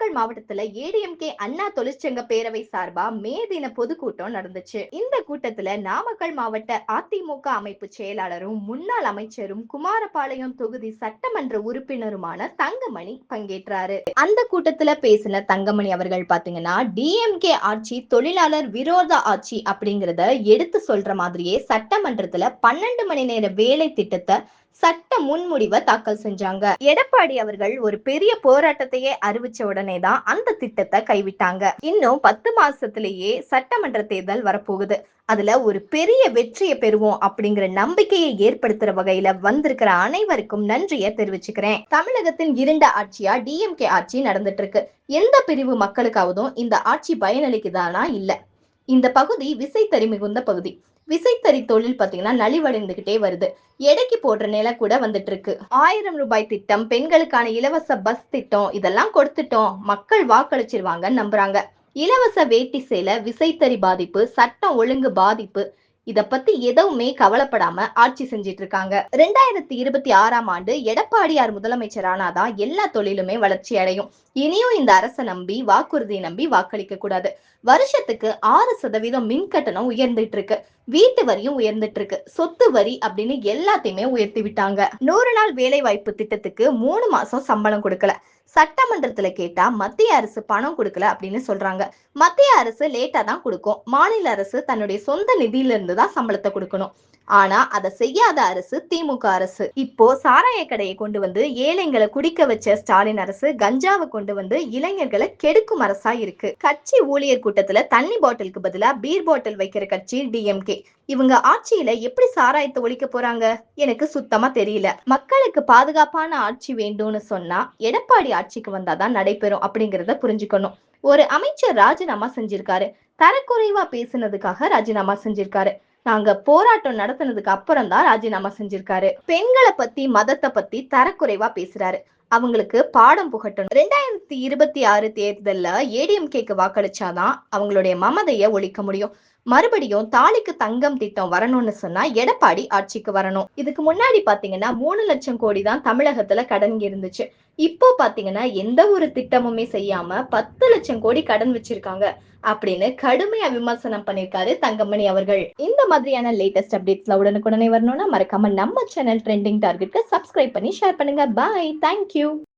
நாமக்கல் மாவட்டத்துல ஏடிஎம்கே அண்ணா தொழிற்சங்க பேரவை சார்பா மே தின பொதுக்கூட்டம் நடந்துச்சு. இந்த கூட்டத்துல நாமக்கல் மாவட்ட அதிமுக அமைப்பு செயலாளரும் முன்னாள் அமைச்சரும் குமாரபாளையம் தொகுதி சட்டமன்ற உறுப்பினருமான தங்கமணி பங்கேற்றாரு. அந்த கூட்டத்துல பேசின தங்கமணி அவர்கள் பாத்தீங்கன்னா, டிஎம்கே ஆட்சி தொழிலாளர் விரோத ஆட்சி அப்படிங்கறத எடுத்து சொல்ற மாதிரியே சட்டமன்றத்துல 12 மணி நேர வேலை திட்டத்தை சட்ட முன்முடிவை தாக்கல் செஞ்சாங்க. எடப்பாடி அவர்கள் ஒரு பெரிய போராட்டத்தையே அறிவிச்ச உடனேதான் அந்த திட்டத்தை கைவிட்டாங்க. இன்னும் 10 மாசத்திலேயே சட்டமன்ற தேர்தல் வரப்போகுது. அதுல ஒரு பெரிய வெற்றியை பெறுவோம் அப்படிங்கிற நம்பிக்கையை ஏற்படுத்துற வகையில வந்திருக்கிற அனைவருக்கும் நன்றியை தெரிவிச்சுக்கிறேன். தமிழகத்தின் இருண்ட ஆட்சியா டிஎம்கே ஆட்சி நடந்துட்டு இருக்கு. எந்த பிரிவு மக்களுக்காவதும் இந்த ஆட்சி பயனளிக்குதானா? இல்ல. இந்த பகுதி விசைத்தறி மிகுந்த பகுதி. விசைத்தறி தொழில் பாத்தீங்கன்னா நலிவடைந்துகிட்டே வருது. எடைக்கு போடுற நிலை கூட வந்துட்டு இருக்கு. 1000 ரூபாய் திட்டம், பெண்களுக்கான இலவச பஸ் திட்டம் இதெல்லாம் கொடுத்துட்டோம், மக்கள் வாக்களிச்சிருவாங்க நம்புறாங்க. இலவச வேட்டி சேலை, விசைத்தறி பாதிப்பு, சட்டம் ஒழுங்கு பாதிப்பு, இத பத்தி எதுவுமே கவலைப்படாம ஆட்சி செஞ்சிட்டு இருக்காங்க. 2026ஆம் ஆண்டு எடப்பாடியார் முதலமைச்சர் ஆனாதான் எல்லா தொழிலுமே வளர்ச்சி அடையும். இனியும் இந்த அரசை நம்பி வாக்குறுதி நம்பி வாக்களிக்க கூடாது. வருஷத்துக்கு 6% மின் கட்டணம் உயர்ந்துட்டு இருக்கு. வீட்டு வரியும் உயர்ந்துட்டு இருக்கு. சொத்து வரி அப்படின்னு எல்லாத்தையுமே உயர்த்தி விட்டாங்க. 100 நாள் வேலை வாய்ப்பு திட்டத்துக்கு 3 மாசம் சம்பளம் கொடுக்கல. சட்டமன்றத்துல கேட்டா மத்திய அரசு பணம் கொடுக்கல அப்படின்னு சொல்றாங்க. மத்திய அரசு லேட்டா தான் கொடுக்கும். மாநில அரசு தன்னுடைய சொந்த நிதியில இருந்து தான் சம்பளத்தை கொடுக்கணும். ஆனா அதை செய்யாத அரசு திமுக அரசு. இப்போ சாராய கடையை கொண்டு வந்து ஏழைங்களை குடிக்க வச்ச ஸ்டாலின் அரசு கஞ்சாவை கொண்டு வந்து இளைஞர்களை கெடுக்கும் அரசா இருக்கு. கட்சி ஊழியர் கூட்டத்துல தண்ணி பாட்டிலுக்கு பதிலா பீர் பாட்டில் வைக்கிற கட்சி டிஎம்கே. இவங்க ஆட்சியில எப்படி சாராயத்தை ஒழிக்க போறாங்க? எனக்கு சுத்தமா தெரியல. மக்களுக்கு பாதுகாப்பான ஆட்சி வேண்டும்னு சொன்னா எடப்பாடி ஆட்சிக்கு வந்தாதான் நடைபெறும் அப்படிங்கறத புரிஞ்சுக்கணும். ஒரு அமைச்சர் ராஜினாமா செஞ்சிருக்காரு. தரக்குறைவா பேசினதுக்காக ராஜினாமா செஞ்சிருக்காரு. நாங்க போராட்டம் நடத்தினதுக்கு அப்புறம் தான் ராஜினாமா செஞ்சிருக்காரு. பெண்களை பத்தி மதத்தை பத்தி தரக்குறைவா பேசுறாரு. அவங்களுக்கு பாடம் புகட்டணும். 2026 தேர்தல்ல ஏடிஎம்கேக்கு வாக்களிச்சாதான் அவங்களுடைய மமதைய ஒழிக்க முடியும். மறுபடியும் தாலிக்கு தங்கம் திட்டம் வரணும்னு சொன்னா எடப்பாடி ஆட்சிக்கு வரணும். இதுக்கு முன்னாடி பாத்தீங்கன்னா 3 லட்சம் கோடி தான் தமிழகத்துல கடன் இருந்துச்சு. இப்போ பாத்தீங்கன்னா எந்த ஒரு திட்டமுமே செய்யாம 10 லட்சம் கோடி கடன் வச்சிருக்காங்க அப்படின்னு கடுமையா விமர்சனம் பண்ணிருக்காரு தங்கமணி அவர்கள். இந்த மாதிரியான லேட்டஸ்ட் அப்டேட்ஸ்ல உடனுக்குடனே வரணும்னா மறக்காம நம்ம சேனல் ட்ரெண்டிங் டார்கெட்க்கு சப்ஸ்கிரைப் பண்ணி ஷேர் பண்ணுங்க. பாய், தேங்க்யூ.